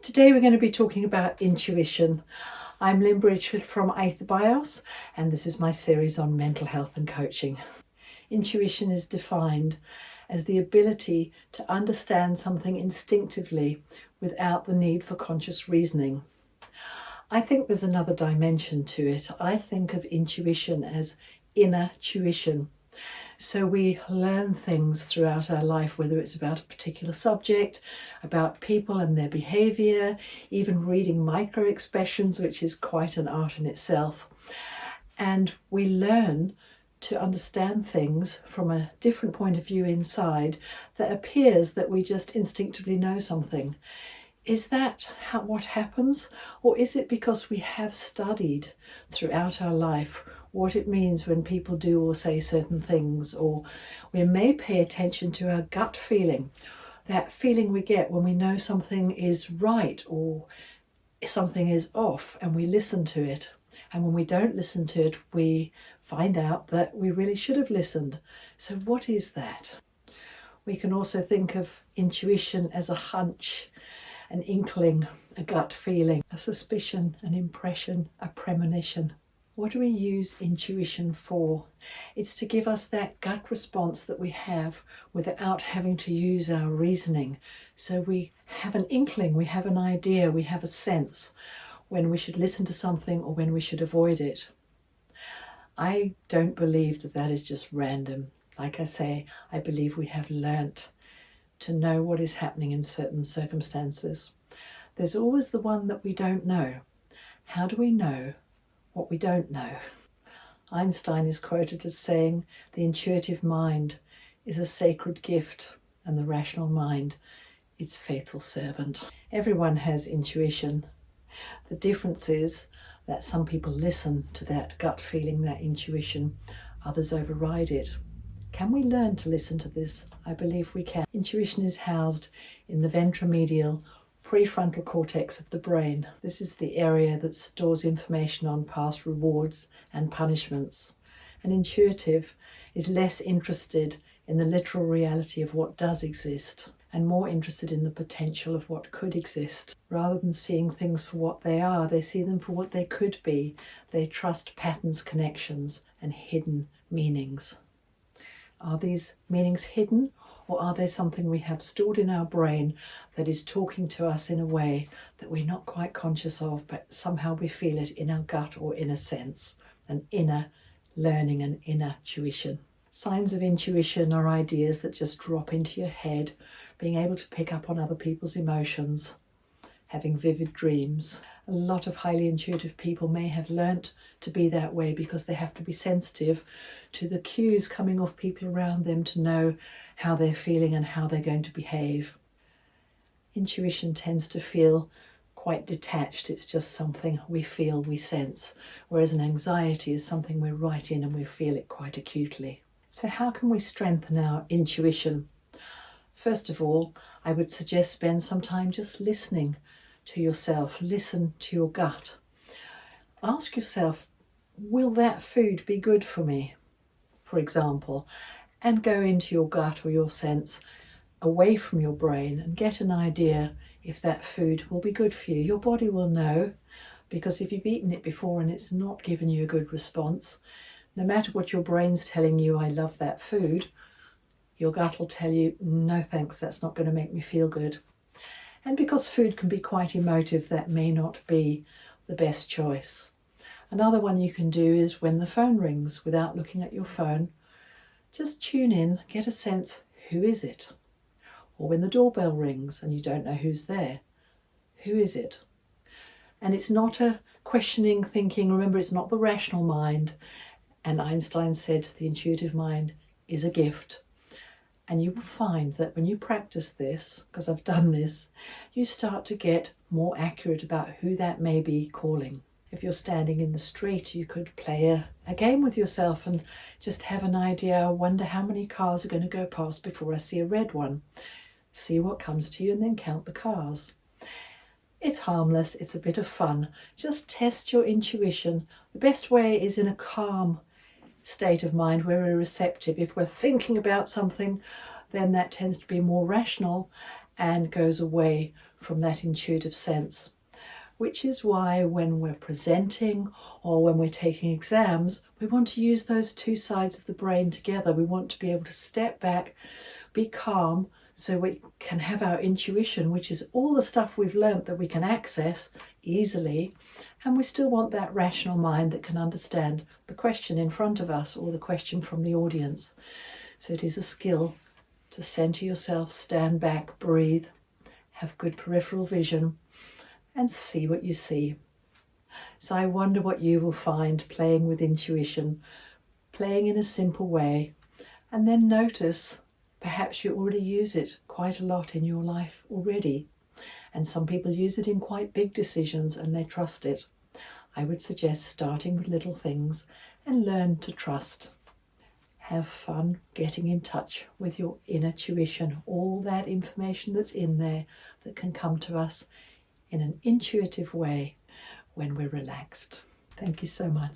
Today we're going to be talking about intuition. I'm Lynn Bridgeford from Bios, and this is my series on mental health and coaching. Intuition is defined as the ability to understand something instinctively without the need for conscious reasoning. I think there's another dimension to it. I think of intuition as inner tuition. So we learn things throughout our life, whether it's about a particular subject, about people and their behaviour, even reading micro expressions, which is quite an art in itself. And we learn to understand things from a different point of view inside that appears that we just instinctively know something. Is that what happens? Or is it because we have studied throughout our life what it means when people do or say certain things, or we may pay attention to our gut feeling, that feeling we get when we know something is right or something is off, and we listen to it. And when we don't listen to it, we find out that we really should have listened. So what is that? We can also think of intuition as a hunch, an inkling, a gut feeling, a suspicion, an impression, a premonition. What do we use intuition for? It's to give us that gut response that we have without having to use our reasoning. So we have an inkling, we have an idea, we have a sense when we should listen to something or when we should avoid it. I don't believe that that is just random. Like I say, I believe we have learnt to know what is happening in certain circumstances. There's always the one that we don't know. How do we know what we don't know? Einstein is quoted as saying, "The intuitive mind is a sacred gift, and the rational mind its faithful servant." Everyone has intuition. The difference is that some people listen to that gut feeling, that intuition, others override it. Can we learn to listen to this? I believe we can. Intuition is housed in the ventromedial prefrontal cortex of the brain. This is the area that stores information on past rewards and punishments. An intuitive is less interested in the literal reality of what does exist and more interested in the potential of what could exist. Rather than seeing things for what they are, they see them for what they could be. They trust patterns, connections, and hidden meanings. Are these meanings hidden, or are they something we have stored in our brain that is talking to us in a way that we're not quite conscious of, but somehow we feel it in our gut or in a sense, an inner learning, an inner tuition? Signs of intuition are ideas that just drop into your head, being able to pick up on other people's emotions, having vivid dreams. A lot of highly intuitive people may have learnt to be that way because they have to be sensitive to the cues coming off people around them to know how they're feeling and how they're going to behave. Intuition tends to feel quite detached. It's just something we feel, we sense, whereas an anxiety is something we're right in and we feel it quite acutely. So how can we strengthen our intuition? First of all, I would suggest spend some time just listening to yourself. Listen to your gut. Ask yourself, will that food be good for me, for example, and go into your gut or your sense away from your brain and get an idea if that food will be good for you. Your body will know, because if you've eaten it before and it's not given you a good response, no matter what your brain's telling you, I love that food, your gut will tell you, no thanks, that's not going to make me feel good. And because food can be quite emotive, that may not be the best choice. Another one you can do is when the phone rings, without looking at your phone, just tune in, get a sense, who is it? Or when the doorbell rings and you don't know who's there, who is it? And it's not a questioning thinking. Remember, it's not the rational mind. And Einstein said the intuitive mind is a gift. And you will find that when you practice this, because I've done this, you start to get more accurate about who that may be calling. If you're standing in the street, you could play a game with yourself and just have an idea. I wonder how many cars are going to go past before I see a red one. See what comes to you and then count the cars. It's harmless, it's a bit of fun. Just test your intuition. The best way is in a calm state of mind where we're receptive. If we're thinking about something, then that tends to be more rational and goes away from that intuitive sense. Which is why when we're presenting or when we're taking exams, we want to use those two sides of the brain together. We want to be able to step back, be calm, so we can have our intuition, which is all the stuff we've learnt that we can access easily, and we still want that rational mind that can understand the question in front of us or the question from the audience. So it is a skill to center yourself, stand back, breathe, have good peripheral vision, and see what you see. So I wonder what you will find playing with intuition, playing in a simple way, and then notice perhaps you already use it quite a lot in your life already. And some people use it in quite big decisions and they trust it. I would suggest starting with little things and learn to trust. Have fun getting in touch with your inner tuition, all that information that's in there that can come to us in an intuitive way when we're relaxed. Thank you so much.